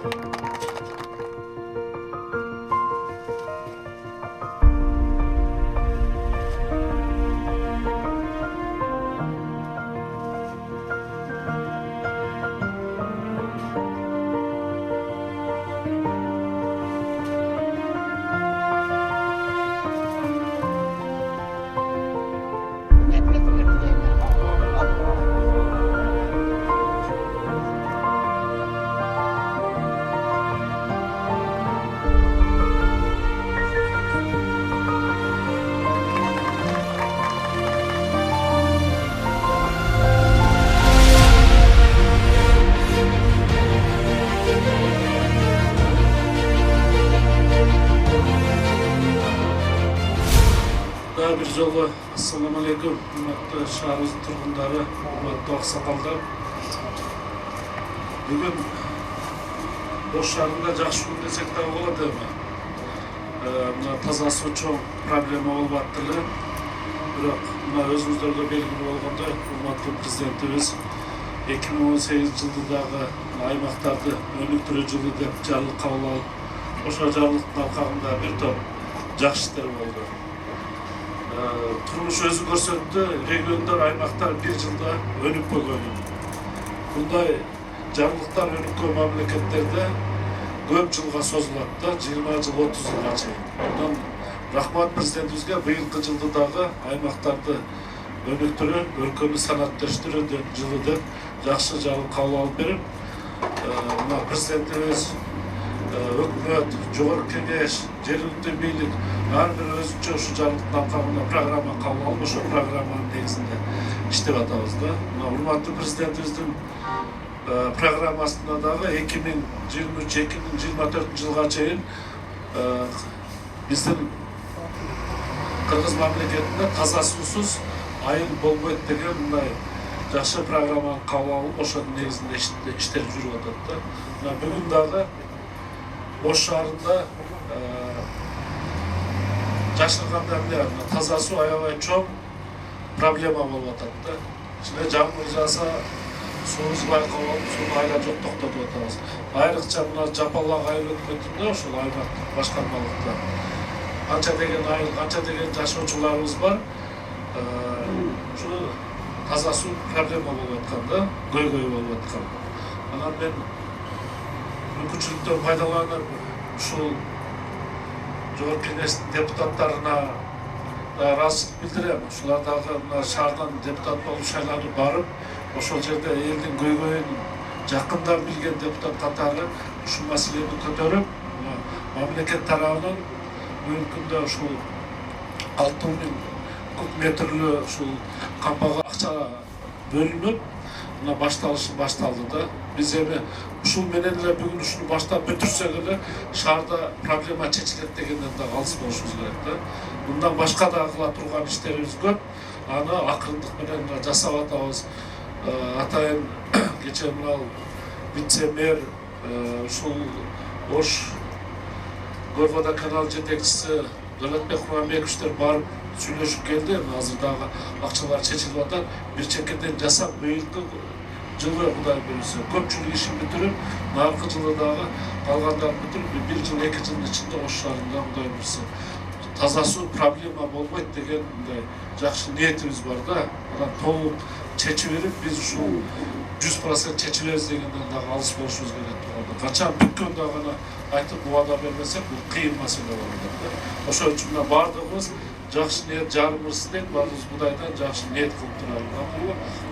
Bir жолы ассаламу алейкум, құрметті шаарыбыздың тұрғындары, құрметті ақсақалдар. Бүгін Ош шаарында жақсы күн десек те болады ма? Мына таза су чоң проблема болуп аттылы. Бирок мына өзүңүздөргө белгилүү болгондой, урматтуу президентибиз 2018 жылдагы аймактарды өнүктүрүү жылы деп жарлык кабыл алып, ошол жарлыктын алкагында бир топ жакшы иштер болду. Turmuş özü көрсөттү, региондар, аймактар бир жылда өнүп койгон. Мындай жарлыктар өнүккөн мамлекеттерде көп жылга созулат да, 20 жыл, 30 жылга чейин. Андан рахмат президентибизге быйылкы жылды дагы аймактарды өнүктүрүү, өлкөнү санатташтыруу жылы деп жакшы жарлык кабыл алып берип, мына президентибиз, өкмөт, жогорку кеңеш, жергиликтүү бийлик ар бир өзүнчө ушу жарлыктын алкагында программа кабыл алып, ошол программанын негизинде иштеп атабыз да. Мына урматтуу президентибиздин программасында дагы 2023-2024 жылга чейин биздин Кыргыз мамлекетинде таза суусуз айыл болбойт деген мындай жакшы программаны кабыл алып, ошонун негизинде иштер жүрүп атат да. Мына бүгүн дагы Ош шаарында жашырганда таза суу аябай чоң проблема болуп атат да. Ичинде жамгыр жааса суубуз байкалып, сууну айла жок токтотуп атабыз. Айрыкча мына Жапалак айыл өкмөтүндө ошол аймактык башкармалыкта канча деген айыл, канча деген жашоочуларыбыз бар. Ушу таза суу проблема болуп аткан да, көйгөй болуп аткан. Анан мен мүмкүнчүлүктөн пайдаланып, ушул жогорку кеңештин депутаттарына ыраазычылык билдирем. Ушулар дагы мына шаардан депутат болуп шайланып барып, ошол жерде элдин көйгөйүн жакындан билген депутат катары ушул маселени көтөрүп, мамлекет тарабынан мүмкүндө ушул 6000 куб метрлүү ушул кампага акча бөлүнүп, мына башталышы башталды да. Биз эми ушул менен эле бүгүн ушуну баштап бүтүрсөк эле шаарда проблема чечилет дегенден да алыс болушубуз керек да. Мындан башка да кыла турган иштерибиз көп. Аны акырындык менен жасап атабыз. Атайын кечээ мына вице-мэр ушул Ош Горвода канал жетекчиси Дөлөтбек Курманбековичтер барып сүйлөшүп келди. Азыр дагы акчалар чечилип атат. Бир чекеден жасап быйылкы жылы Кудай буюрса көпчүлүк ишин бүтүрүп, наркы жылы дагы калгандарын бүтүрүп, 1 жыл 2 жылдын ичинде Ош шаарында Кудай буюрса таза суу проблема болбойт деген мындай жакшы ниетибиз бар да. Анан толук чечип берип, биз ушул 100% чечилебиз дегенден дагы алыс болушубуз керек. Качан бүткөндө гана айтып убада бермесек, бул кыйын маселе болот да. Ошол үчүн мына бардыгыбыз жакшы ниет жарымыбыз дейт, баарыбыз Кудайдан жакшы ниет кылып турабыз.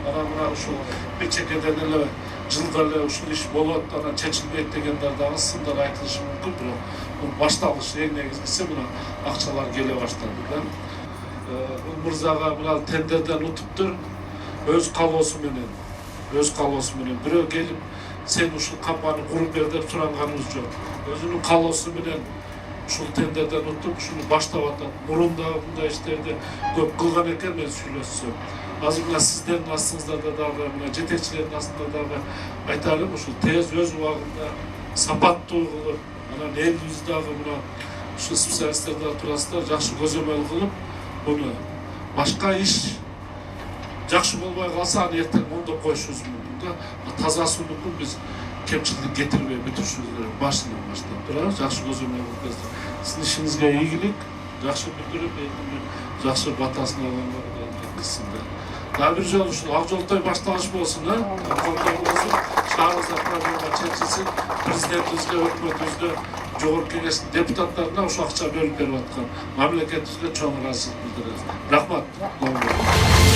Анан мына ушул бир чекеден эле жылга эле ушул иш болот, анан чечилбейт дегендер дагы сындар айтылышы мүмкүн, бирок башталыш эң негизгиси мына акчалар келе баштады да. Бул мырзага мына тендерден утуптур, өз калоосу менен бирөө келип, сен ушул кампаны куруп бер деп суранганыбыз жок. Өзүнүн калоосу менен ушул тендерден утуп, ушуну баштап атат. Мурун да мындай иштерди көп кылган экен, мен сүйлөшсөм. Азыр мына сиздердин астыңыздарда дагы, мына жетекчилердин астында дагы айталым, ушул тез өз убагында сапаттуу кылып, анан элибиз дагы мына ушул специалисттер туурасында жакшы көзөмөл кылып, буну башка иш жакшы болбой калса, аны эртең оңдоп коюшубуз мүмкүн да. Таза сууну биз kemçilik getirmeye bitirişinizlerin başından başlayıp durarız. Жақсы gözlemle bakıyoruz. Sizin işinizge iyilik, жақсы bitirip, жақсы batasını alanlar kısımda. Daha bir yol үшін Ақжолтай başlangıç болсын, Ақжолтай болсын, шаарыңызда проблема чечилсин, президентибизге, өкмөтүбүзгө, жогорку кеңештин депутаттарына ушул акча бөлүп берип аткан мамлекетибизге чоң ыраазычылык билдиребиз. Рахмат.